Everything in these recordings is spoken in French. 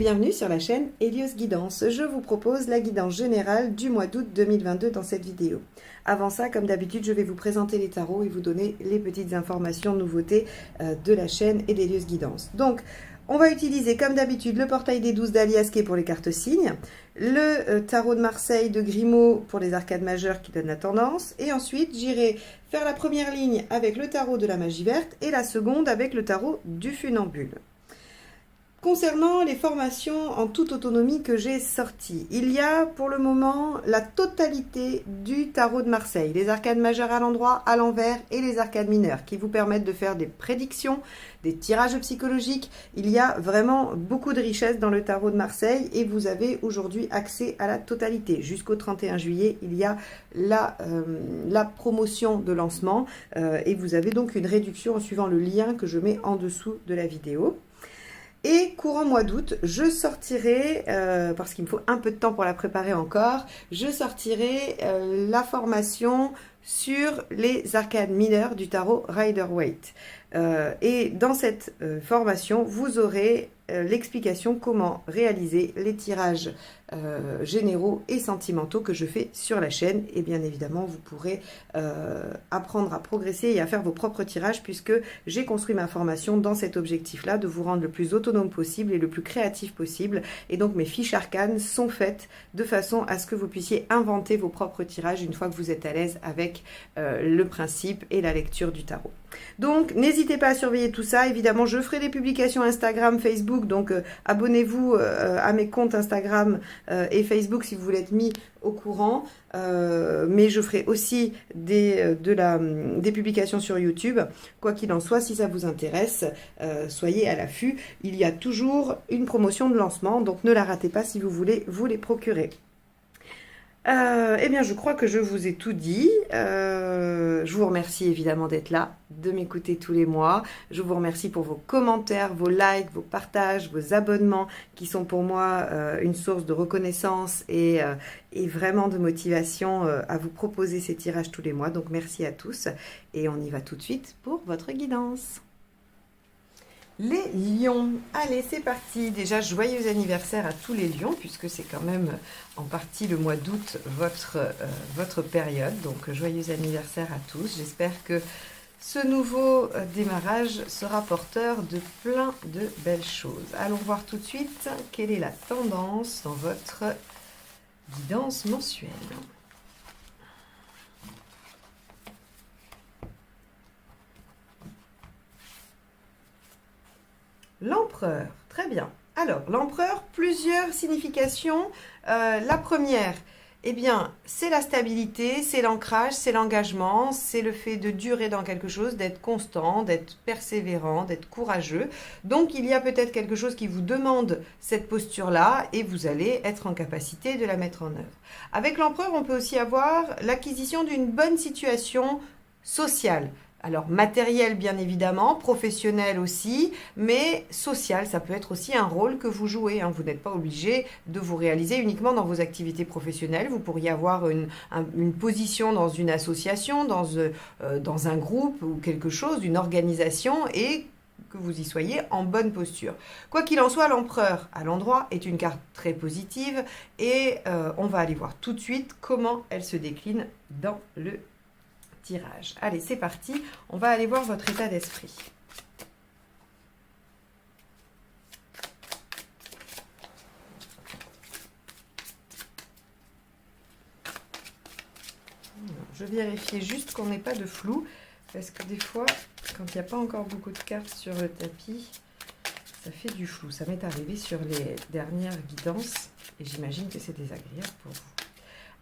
bienvenue sur la chaîne Hélios Guidance. Je vous propose la guidance générale du mois d'août 2022 dans cette vidéo. Avant ça, comme d'habitude, je vais vous présenter les tarots et vous donner les petites informations, nouveautés de la chaîne et d'Hélios Guidance. Donc, on va utiliser comme d'habitude le portail des 12 d'Aliasqué pour les cartes signes, le tarot de Marseille de Grimaud pour les arcades majeures qui donnent la tendance, et ensuite j'irai faire la première ligne avec le tarot de la magie verte et la seconde avec le tarot du funambule. Concernant les formations en toute autonomie que j'ai sorties, il y a pour le moment la totalité du tarot de Marseille, les arcades majeures à l'endroit, à l'envers et les arcades mineures qui vous permettent de faire des prédictions, des tirages psychologiques. Il y a vraiment beaucoup de richesse dans le tarot de Marseille et vous avez aujourd'hui accès à la totalité. Jusqu'au 31 juillet, il y a la promotion de lancement et vous avez donc une réduction en suivant le lien que je mets en dessous de la vidéo. Et courant mois d'août, je sortirai, parce qu'il me faut un peu de temps pour la préparer encore, je sortirai la formation sur les arcades mineures du tarot Rider-Waite. Et dans cette formation, vous aurez l'explication comment réaliser les tirages généraux et sentimentaux que je fais sur la chaîne. Et bien évidemment, vous pourrez apprendre à progresser et à faire vos propres tirages puisque j'ai construit ma formation dans cet objectif-là, de vous rendre le plus autonome possible et le plus créatif possible. Et donc, mes fiches arcanes sont faites de façon à ce que vous puissiez inventer vos propres tirages une fois que vous êtes à l'aise avec le principe et la lecture du tarot. Donc, n'hésitez pas à surveiller tout ça. Évidemment, je ferai des publications Instagram, Facebook. Donc, abonnez-vous à mes comptes Instagram et Facebook si vous voulez être mis au courant. Mais je ferai aussi des publications sur YouTube. Quoi qu'il en soit, si ça vous intéresse, soyez à l'affût. Il y a toujours une promotion de lancement. Donc, ne la ratez pas si vous voulez vous les procurer. Eh bien, je crois que je vous ai tout dit. Je vous remercie évidemment d'être là, de m'écouter tous les mois. Je vous remercie pour vos commentaires, vos likes, vos partages, vos abonnements qui sont pour moi une source de reconnaissance et vraiment de motivation à vous proposer ces tirages tous les mois. Donc, merci à tous et on y va tout de suite pour votre guidance. Les lions, allez c'est parti. Déjà joyeux anniversaire à tous les lions puisque c'est quand même en partie le mois d'août votre période, donc joyeux anniversaire à tous. J'espère que ce nouveau démarrage sera porteur de plein de belles choses. Allons voir tout de suite quelle est la tendance dans votre guidance mensuelle. L'empereur, très bien. Alors, l'empereur, plusieurs significations. La première, eh bien, c'est la stabilité, c'est l'ancrage, c'est l'engagement, c'est le fait de durer dans quelque chose, d'être constant, d'être persévérant, d'être courageux. Donc, il y a peut-être quelque chose qui vous demande cette posture-là et vous allez être en capacité de la mettre en œuvre. Avec l'empereur, on peut aussi avoir l'acquisition d'une bonne situation sociale. Alors, matériel, bien évidemment, professionnel aussi, mais social, ça peut être aussi un rôle que vous jouez. Vous n'êtes pas obligé de vous réaliser uniquement dans vos activités professionnelles. Vous pourriez avoir une position dans une association, dans un groupe ou quelque chose, une organisation, et que vous y soyez en bonne posture. Quoi qu'il en soit, l'empereur à l'endroit est une carte très positive et on va aller voir tout de suite comment elle se décline dans le tirage. Allez, c'est parti. On va aller voir votre état d'esprit. Je vérifie juste qu'on n'ait pas de flou, parce que des fois, quand il n'y a pas encore beaucoup de cartes sur le tapis, ça fait du flou. Ça m'est arrivé sur les dernières guidances, et j'imagine que c'est désagréable pour vous.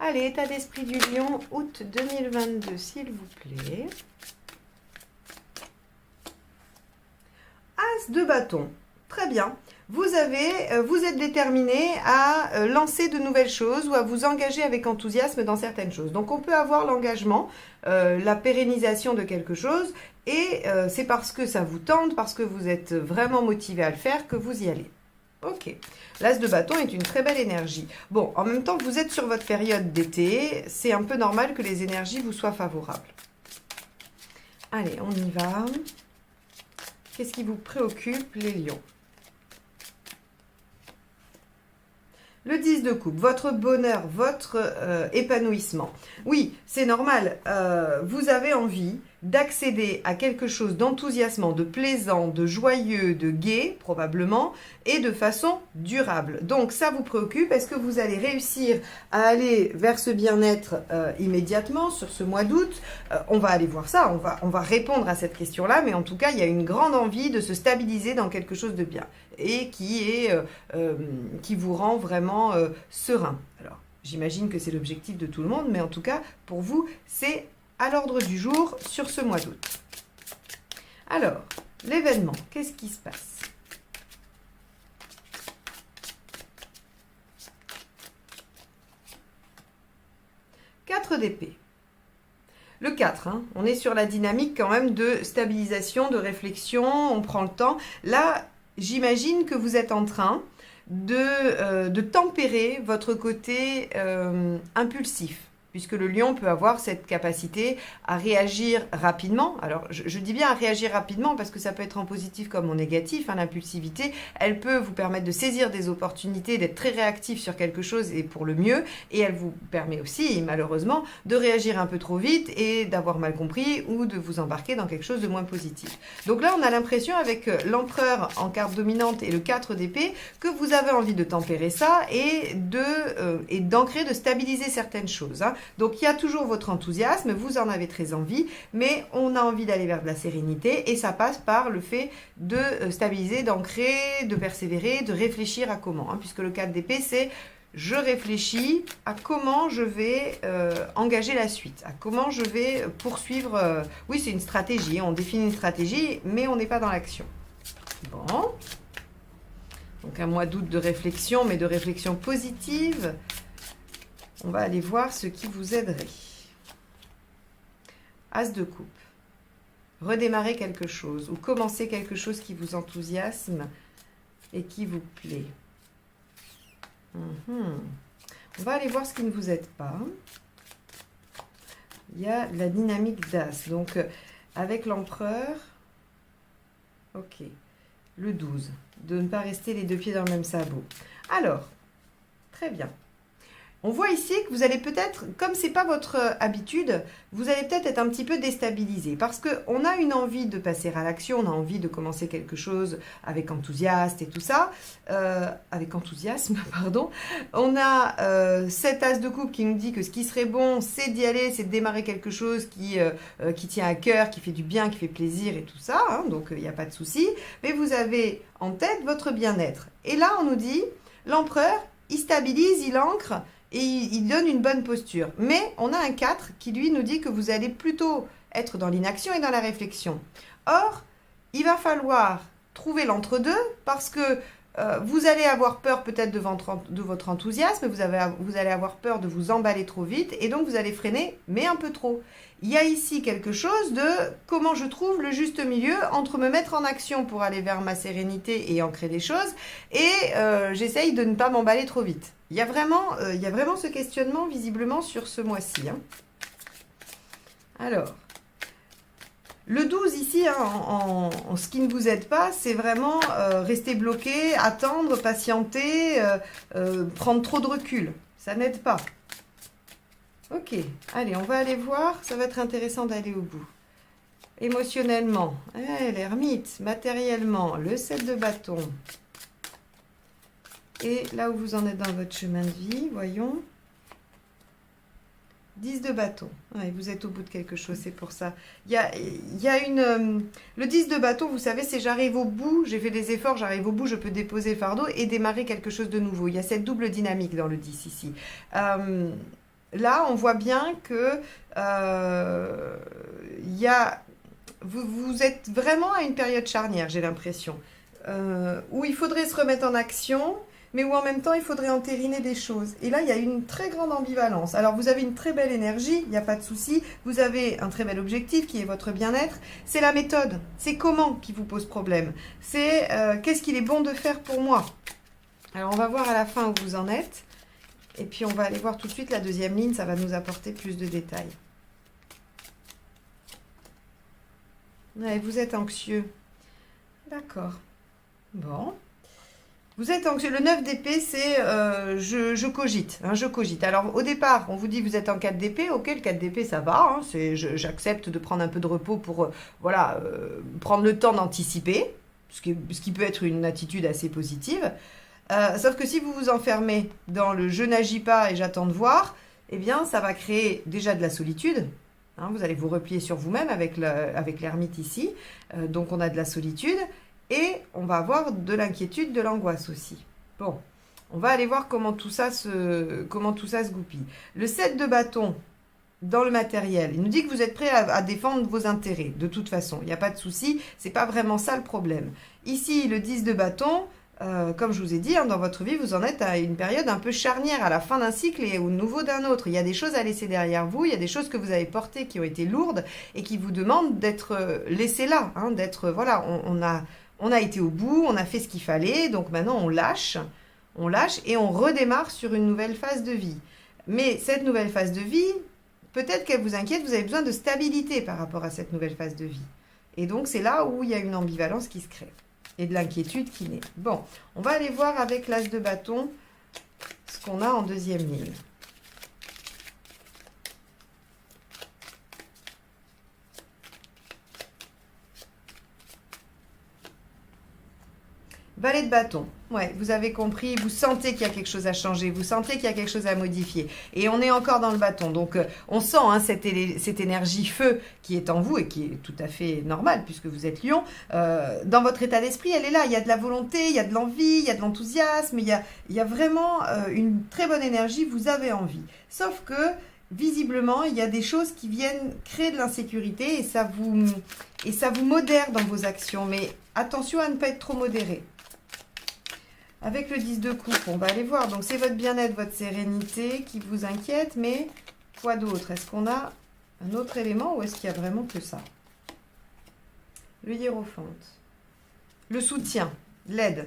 Allez, état d'esprit du lion, août 2022, s'il vous plaît. As de bâton, très bien. Vous êtes déterminé à lancer de nouvelles choses ou à vous engager avec enthousiasme dans certaines choses. Donc, on peut avoir l'engagement, la pérennisation de quelque chose et c'est parce que ça vous tente, parce que vous êtes vraiment motivé à le faire que vous y allez. Ok, l'as de bâton est une très belle énergie. Bon, en même temps, vous êtes sur votre période d'été, c'est un peu normal que les énergies vous soient favorables. Allez, on y va. Qu'est-ce qui vous préoccupe, les lions? Le 10 de coupe, votre bonheur, votre épanouissement. Oui, c'est normal, vous avez envie d'accéder à quelque chose d'enthousiasmant, de plaisant, de joyeux, de gai, probablement, et de façon durable. Donc ça vous préoccupe, est-ce que vous allez réussir à aller vers ce bien-être immédiatement, sur ce mois d'août? On va aller voir ça, on va répondre à cette question-là, mais en tout cas, il y a une grande envie de se stabiliser dans quelque chose de bien, et qui vous rend vraiment serein. Alors, j'imagine que c'est l'objectif de tout le monde, mais en tout cas, pour vous, c'est à l'ordre du jour sur ce mois d'août. Alors, l'événement, qu'est-ce qui se passe? Quatre d'épée. Le 4, hein, on est sur la dynamique quand même de stabilisation, de réflexion, on prend le temps. Là, j'imagine que vous êtes en train de tempérer votre côté impulsif, puisque le lion peut avoir cette capacité à réagir rapidement. Alors, je dis bien à réagir rapidement parce que ça peut être en positif comme en négatif. Hein, l'impulsivité, elle peut vous permettre de saisir des opportunités, d'être très réactif sur quelque chose et pour le mieux. Et elle vous permet aussi, malheureusement, de réagir un peu trop vite et d'avoir mal compris ou de vous embarquer dans quelque chose de moins positif. Donc là, on a l'impression avec l'empereur en carte dominante et le 4 d'épée que vous avez envie de tempérer ça et d'ancrer, de stabiliser certaines choses. Hein. Donc, il y a toujours votre enthousiasme, vous en avez très envie, mais on a envie d'aller vers de la sérénité et ça passe par le fait de stabiliser, d'ancrer, de persévérer, de réfléchir à comment. Hein, puisque le 4 d'épée, c'est je réfléchis à comment je vais engager la suite, à comment je vais poursuivre. Oui, c'est une stratégie, on définit une stratégie, mais on n'est pas dans l'action. Bon. Donc, un mois d'août de réflexion, mais de réflexion positive. On va aller voir ce qui vous aiderait. As de coupe. Redémarrer quelque chose ou commencer quelque chose qui vous enthousiasme et qui vous plaît. On va aller voir ce qui ne vous aide pas. Il y a la dynamique d'As. Donc, avec l'empereur, ok, le 12, de ne pas rester les deux pieds dans le même sabot. Alors, très bien. On voit ici que vous allez peut-être, comme ce n'est pas votre habitude, vous allez peut-être être un petit peu déstabilisé parce qu'on a une envie de passer à l'action, on a envie de commencer quelque chose avec enthousiasme et tout ça, avec enthousiasme, pardon. On a cet as de coupe qui nous dit que ce qui serait bon, c'est d'y aller, c'est de démarrer quelque chose qui tient à cœur, qui fait du bien, qui fait plaisir et tout ça, hein, donc il n'y a pas de souci. Mais vous avez en tête votre bien-être. Et là, on nous dit, l'empereur, il stabilise, il ancre, et il donne une bonne posture. Mais on a un 4 qui, lui, nous dit que vous allez plutôt être dans l'inaction et dans la réflexion. Or, il va falloir trouver l'entre-deux parce que vous allez avoir peur peut-être de votre enthousiasme, vous allez avoir peur de vous emballer trop vite et donc vous allez freiner, mais un peu trop. Il y a ici quelque chose de comment je trouve le juste milieu entre me mettre en action pour aller vers ma sérénité et ancrer des choses et j'essaye de ne pas m'emballer trop vite. Il y a vraiment ce questionnement visiblement sur ce mois-ci. Hein. Alors, le 12 ici, hein, en ce qui ne vous aide pas, c'est vraiment rester bloqué, attendre, patienter, prendre trop de recul. Ça n'aide pas. Ok, allez, on va aller voir. Ça va être intéressant d'aller au bout. Émotionnellement, l'ermite. Matériellement, le 7 de bâton. Et là où vous en êtes dans votre chemin de vie, voyons. 10 de bâton. Ouais, vous êtes au bout de quelque chose, c'est pour ça. Il y a une... le 10 de bâton, vous savez, c'est j'arrive au bout, j'ai fait des efforts, j'arrive au bout, je peux déposer le fardeau et démarrer quelque chose de nouveau. Il y a cette double dynamique dans le 10 ici. Là, on voit bien que vous êtes vraiment à une période charnière, j'ai l'impression, où il faudrait se remettre en action, mais où en même temps, il faudrait entériner des choses. Et là, il y a une très grande ambivalence. Alors, vous avez une très belle énergie, il n'y a pas de souci. Vous avez un très bel objectif qui est votre bien-être. C'est la méthode, c'est comment qui vous pose problème. C'est qu'est-ce qu'il est bon de faire pour moi. Alors, on va voir à la fin où vous en êtes. Et puis, on va aller voir tout de suite la deuxième ligne, ça va nous apporter plus de détails. Ouais, vous êtes anxieux. D'accord. Bon. Vous êtes anxieux. Le 9 d'épée, c'est je cogite. Hein, je cogite. Alors, au départ, on vous dit vous êtes en 4 d'épée. Ok, le 4 d'épée, ça va. Hein, j'accepte de prendre un peu de repos pour voilà, prendre le temps d'anticiper, ce qui peut être une attitude assez positive. Sauf que si vous vous enfermez dans le je n'agis pas et j'attends de voir, eh bien, ça va créer déjà de la solitude. Hein, vous allez vous replier sur vous-même avec l'ermite ici. Donc, on a de la solitude. Et on va avoir de l'inquiétude, de l'angoisse aussi. Bon, on va aller voir comment tout ça se goupille. Le 7 de bâton dans le matériel, il nous dit que vous êtes prêt à défendre vos intérêts. De toute façon, il n'y a pas de souci, c'est pas vraiment ça le problème. Ici, le 10 de bâton, comme je vous ai dit, hein, dans votre vie, vous en êtes à une période un peu charnière, à la fin d'un cycle et au nouveau d'un autre. Il y a des choses à laisser derrière vous, il y a des choses que vous avez portées qui ont été lourdes et qui vous demandent d'être laissées là, hein, d'être, voilà, on a été au bout, on a fait ce qu'il fallait, donc maintenant on lâche et on redémarre sur une nouvelle phase de vie. Mais cette nouvelle phase de vie, peut-être qu'elle vous inquiète, vous avez besoin de stabilité par rapport à cette nouvelle phase de vie. Et donc c'est là où il y a une ambivalence qui se crée et de l'inquiétude qui naît. Bon, on va aller voir avec l'as de bâton ce qu'on a en deuxième ligne. Valet de bâton, ouais, vous avez compris, vous sentez qu'il y a quelque chose à changer, vous sentez qu'il y a quelque chose à modifier. Et on est encore dans le bâton, donc on sent hein, cette énergie feu qui est en vous et qui est tout à fait normale puisque vous êtes lion. Dans votre état d'esprit, elle est là, il y a de la volonté, il y a de l'envie, il y a de l'enthousiasme, il y a vraiment une très bonne énergie, vous avez envie. Sauf que visiblement, il y a des choses qui viennent créer de l'insécurité et ça vous modère dans vos actions. Mais attention à ne pas être trop modéré. Avec le 10 de coupe, on va aller voir. Donc, c'est votre bien-être, votre sérénité qui vous inquiète. Mais quoi d'autre? Est-ce qu'on a un autre élément ou est-ce qu'il y a vraiment que ça? Le hiérophante. Le soutien, l'aide.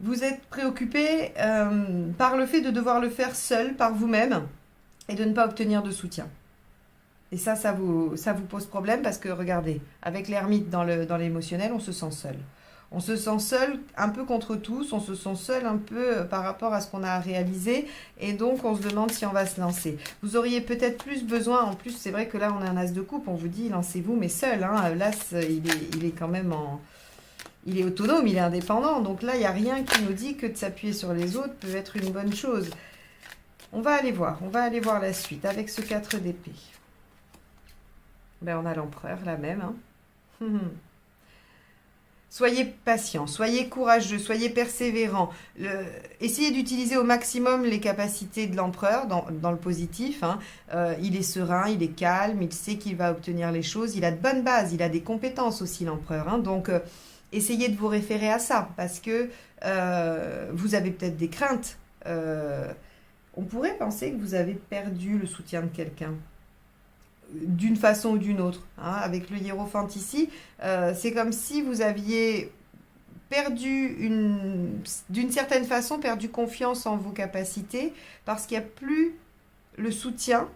Vous êtes préoccupé par le fait de devoir le faire seul, par vous-même, et de ne pas obtenir de soutien. Et ça vous pose problème parce que, regardez, avec l'ermite dans l'émotionnel, on se sent seul. On se sent seul un peu contre tous, on se sent seul un peu par rapport à ce qu'on a à réaliser et donc on se demande si on va se lancer. Vous auriez peut-être plus besoin, en plus c'est vrai que là on a un as de coupe, on vous dit lancez-vous mais seul. Hein. L'as il est quand même il est autonome, il est indépendant, donc là il n'y a rien qui nous dit que de s'appuyer sur les autres peut être une bonne chose. On va aller voir la suite avec ce 4 d'épée. Ben, on a l'empereur, la même. Hein. Soyez patient, soyez courageux, soyez persévérant. Essayez d'utiliser au maximum les capacités de l'empereur dans le positif. Hein. Il est serein, il est calme, il sait qu'il va obtenir les choses. Il a de bonnes bases, il a des compétences aussi l'empereur. Hein. Donc, essayez de vous référer à ça parce que vous avez peut-être des craintes. On pourrait penser que vous avez perdu le soutien de quelqu'un. D'une façon ou d'une autre. Hein. Avec le hiérophante ici, c'est comme si vous aviez d'une certaine façon, perdu confiance en vos capacités parce qu'il n'y a plus le soutien,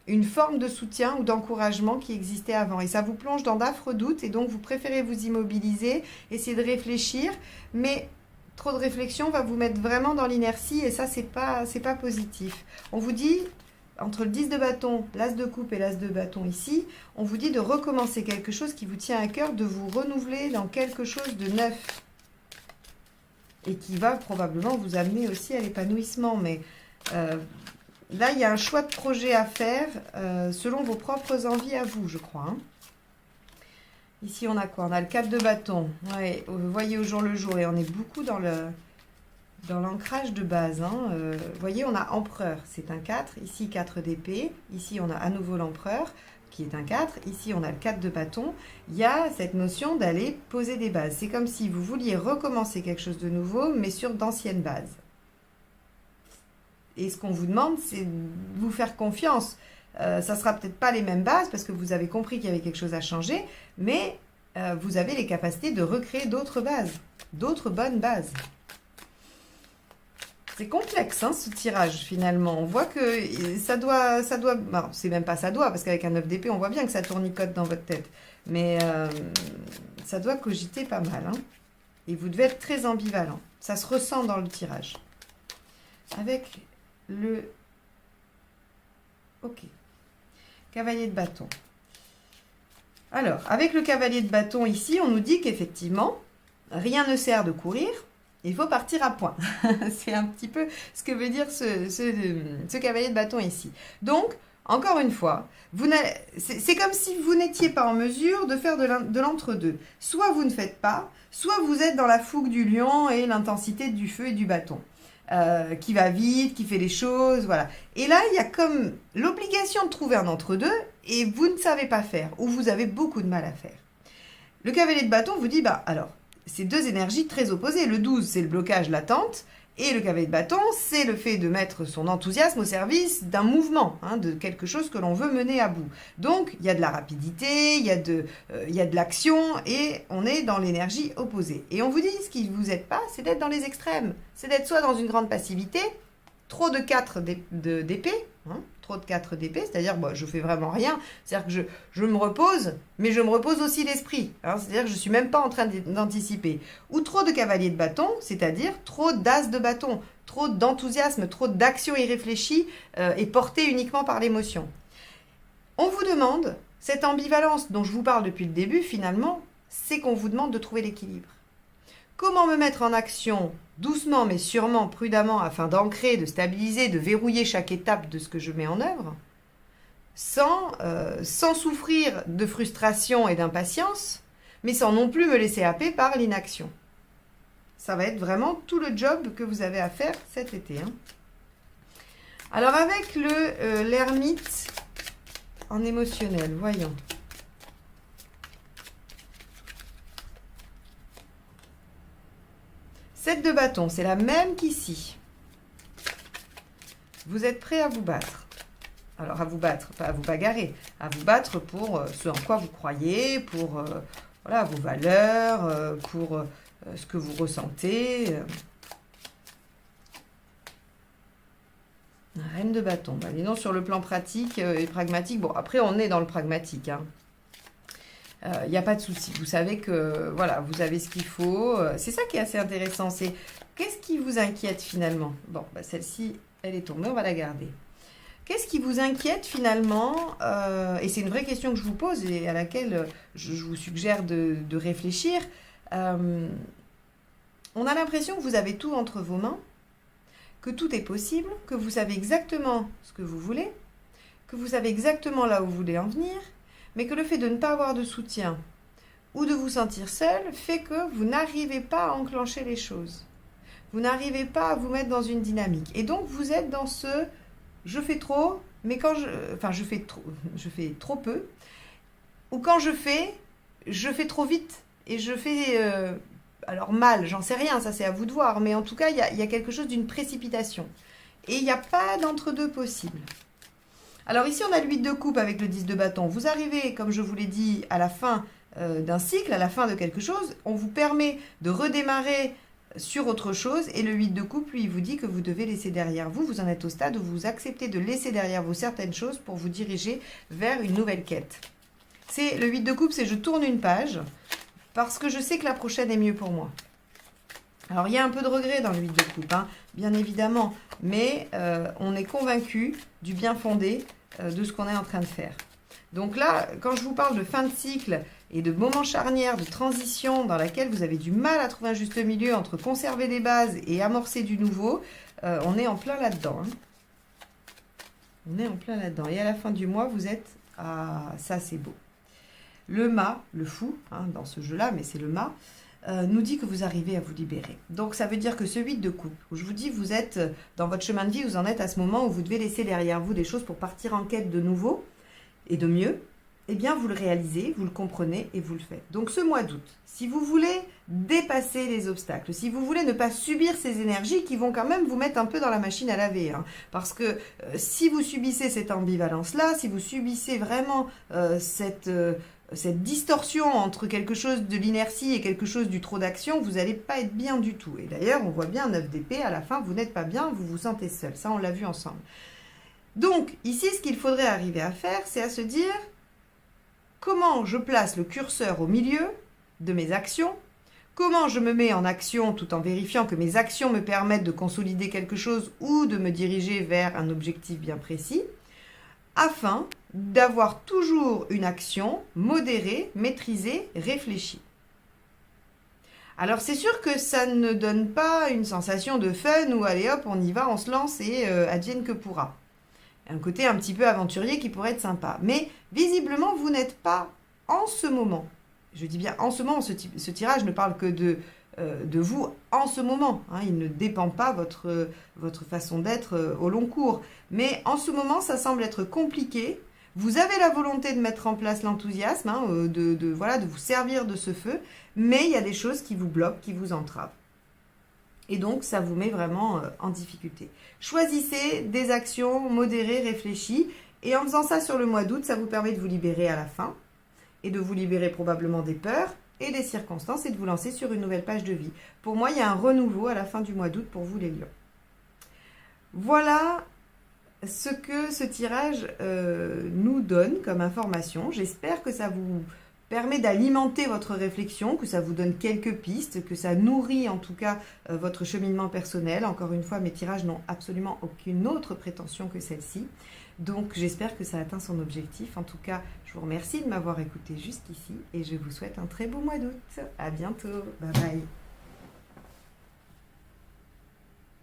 une forme de soutien ou d'encouragement qui existait avant. Et ça vous plonge dans d'affreux doutes et donc vous préférez vous immobiliser, essayer de réfléchir, mais trop de réflexion va vous mettre vraiment dans l'inertie et ça, c'est pas positif. On vous dit... Entre le 10 de bâton, l'as de coupe et l'as de bâton ici, on vous dit de recommencer quelque chose qui vous tient à cœur, de vous renouveler dans quelque chose de neuf. Et qui va probablement vous amener aussi à l'épanouissement. Mais là, il y a un choix de projet à faire selon vos propres envies à vous, je crois. Hein. Ici, on a quoi? On a le 4 de bâton. Ouais, vous voyez au jour le jour. Et on est beaucoup dans l'ancrage de base. Hein. Vous voyez, on a empereur, c'est un 4. Ici, 4 d'épée. Ici, on a à nouveau l'empereur, qui est un 4. Ici, on a le 4 de bâton. Il y a cette notion d'aller poser des bases. C'est comme si vous vouliez recommencer quelque chose de nouveau, mais sur d'anciennes bases. Et ce qu'on vous demande, c'est de vous faire confiance. Ça ne sera peut-être pas les mêmes bases, parce que vous avez compris qu'il y avait quelque chose à changer, mais vous avez les capacités de recréer d'autres bases, d'autres bonnes bases. C'est complexe, hein, ce tirage, finalement. On voit que ça doit... Non, c'est même pas ça doit, parce qu'avec un 9 d'épée, on voit bien que ça tournicote dans votre tête. Mais ça doit cogiter pas mal. Hein. Et vous devez être très ambivalent. Ça se ressent dans le tirage. Avec le... Ok. Cavalier de bâton. Alors, avec le cavalier de bâton ici, on nous dit qu'effectivement, rien ne sert de courir, il faut partir à point. C'est un petit peu ce que veut dire ce cavalier de bâton ici. Donc, encore une fois, c'est comme si vous n'étiez pas en mesure de faire de l'entre-deux. Soit vous ne faites pas, soit vous êtes dans la fougue du lion et l'intensité du feu et du bâton. Qui va vite, qui fait les choses, voilà. Et là, il y a comme l'obligation de trouver un entre-deux et vous ne savez pas faire, ou vous avez beaucoup de mal à faire. Le cavalier de bâton vous dit, bah alors, c'est deux énergies très opposées. Le 12, c'est le blocage, l'attente, et le cavalier de bâton, c'est le fait de mettre son enthousiasme au service d'un mouvement, hein, de quelque chose que l'on veut mener à bout. Donc, il y a de la rapidité, il y a de l'action, et on est dans l'énergie opposée. Et on vous dit, ce qui ne vous aide pas, c'est d'être dans les extrêmes. C'est d'être soit dans une grande passivité, trop de 4 d'épée, hein, trop de 4 d'épée, c'est-à-dire bah, je fais vraiment rien, c'est-à-dire que je me repose, mais je me repose aussi l'esprit, hein, c'est-à-dire que je ne suis même pas en train d'anticiper. Ou trop de cavalier de bâton, c'est-à-dire trop d'as de bâton, trop d'enthousiasme, trop d'action irréfléchie et portée uniquement par l'émotion. On vous demande, cette ambivalence dont je vous parle depuis le début, finalement, c'est qu'on vous demande de trouver l'équilibre. Comment me mettre en action doucement mais sûrement, prudemment, afin d'ancrer, de stabiliser, de verrouiller chaque étape de ce que je mets en œuvre, sans souffrir de frustration et d'impatience, mais sans non plus me laisser happer par l'inaction. Ça va être vraiment tout le job que vous avez à faire cet été. Hein. Alors avec l'ermite en émotionnel, voyons. Cette de bâton, c'est la même qu'ici. Vous êtes prêt à vous battre. Alors à vous battre, pas à vous bagarrer, à vous battre pour ce en quoi vous croyez, pour voilà, vos valeurs, pour ce que vous ressentez. Reine de bâton. Bah, dis donc, sur le plan pratique et pragmatique, bon, après on est dans le pragmatique, hein. Il n'y a pas de souci. Vous savez que voilà, vous avez ce qu'il faut. C'est ça qui est assez intéressant. C'est qu'est-ce qui vous inquiète finalement? Bon, bah, celle-ci, elle est tombée, on va la garder. Qu'est-ce qui vous inquiète finalement? Et c'est une vraie question que je vous pose et à laquelle je vous suggère de réfléchir. On a l'impression que vous avez tout entre vos mains, que tout est possible, que vous savez exactement ce que vous voulez, que vous savez exactement là où vous voulez en venir, mais que le fait de ne pas avoir de soutien ou de vous sentir seul fait que vous n'arrivez pas à enclencher les choses. Vous n'arrivez pas à vous mettre dans une dynamique. Et donc, vous êtes dans ce « je fais trop », mais quand je fais trop peu. Ou quand je fais trop vite. Et je fais, alors mal, j'en sais rien, ça c'est à vous de voir. Mais en tout cas, il y a quelque chose d'une précipitation. Et il n'y a pas d'entre-deux possible. Alors ici, on a le 8 de coupe avec le 10 de bâton. Vous arrivez, comme je vous l'ai dit, à la fin d'un cycle, à la fin de quelque chose. On vous permet de redémarrer sur autre chose. Et le 8 de coupe, lui, il vous dit que vous devez laisser derrière vous. Vous en êtes au stade où vous acceptez de laisser derrière vous certaines choses pour vous diriger vers une nouvelle quête. Le 8 de coupe, c'est je tourne une page parce que je sais que la prochaine est mieux pour moi. Alors, il y a un peu de regret dans le 8 de coupe, hein, bien évidemment. Mais on est convaincu du bien fondé de ce qu'on est en train de faire. Donc là, quand je vous parle de fin de cycle et de moment charnière, de transition dans laquelle vous avez du mal à trouver un juste milieu entre conserver des bases et amorcer du nouveau, on est en plein là-dedans. Hein. On est en plein là-dedans. Et à la fin du mois, vous êtes... Ah, ça c'est beau. Le mât, le fou, hein, dans ce jeu-là, mais c'est le mât, nous dit que vous arrivez à vous libérer. Donc ça veut dire que ce 8 de coupe, où je vous dis, vous êtes dans votre chemin de vie, vous en êtes à ce moment où vous devez laisser derrière vous des choses pour partir en quête de nouveau et de mieux, eh bien vous le réalisez, vous le comprenez et vous le faites. Donc ce mois d'août, si vous voulez dépasser les obstacles, si vous voulez ne pas subir ces énergies qui vont quand même vous mettre un peu dans la machine à laver, hein, parce que si vous subissez cette ambivalence-là, si vous subissez vraiment cette distorsion entre quelque chose de l'inertie et quelque chose du trop d'action, vous n'allez pas être bien du tout. Et d'ailleurs, on voit bien 9 d'épée, à la fin, vous n'êtes pas bien, vous vous sentez seul. Ça, on l'a vu ensemble. Donc, ici, ce qu'il faudrait arriver à faire, c'est à se dire comment je place le curseur au milieu de mes actions Comment je me mets en action tout en vérifiant que mes actions me permettent de consolider quelque chose ou de me diriger vers un objectif bien précis, afin d'avoir toujours une action modérée, maîtrisée, réfléchie. Alors c'est sûr que ça ne donne pas une sensation de fun où allez hop, on y va, on se lance et advienne que pourra. Un côté un petit peu aventurier qui pourrait être sympa. Mais visiblement, vous n'êtes pas en ce moment. Je dis bien en ce moment, ce tirage ne parle que de vous en ce moment. Hein, il ne dépend pas votre façon d'être au long cours. Mais en ce moment, ça semble être compliqué. Vous avez la volonté de mettre en place l'enthousiasme, hein, de vous servir de ce feu, mais il y a des choses qui vous bloquent, qui vous entravent. Et donc, ça vous met vraiment en difficulté. Choisissez des actions modérées, réfléchies, et en faisant ça sur le mois d'août, ça vous permet de vous libérer à la fin, et de vous libérer probablement des peurs et des circonstances, et de vous lancer sur une nouvelle page de vie. Pour moi, il y a un renouveau à la fin du mois d'août pour vous les lions. Voilà ce que ce tirage nous donne comme information. J'espère que ça vous permet d'alimenter votre réflexion, que ça vous donne quelques pistes, que ça nourrit en tout cas votre cheminement personnel. Encore une fois, mes tirages n'ont absolument aucune autre prétention que celle-ci. Donc j'espère que ça atteint son objectif. En tout cas, je vous remercie de m'avoir écouté jusqu'ici et je vous souhaite un très beau mois d'août. À bientôt. Bye bye.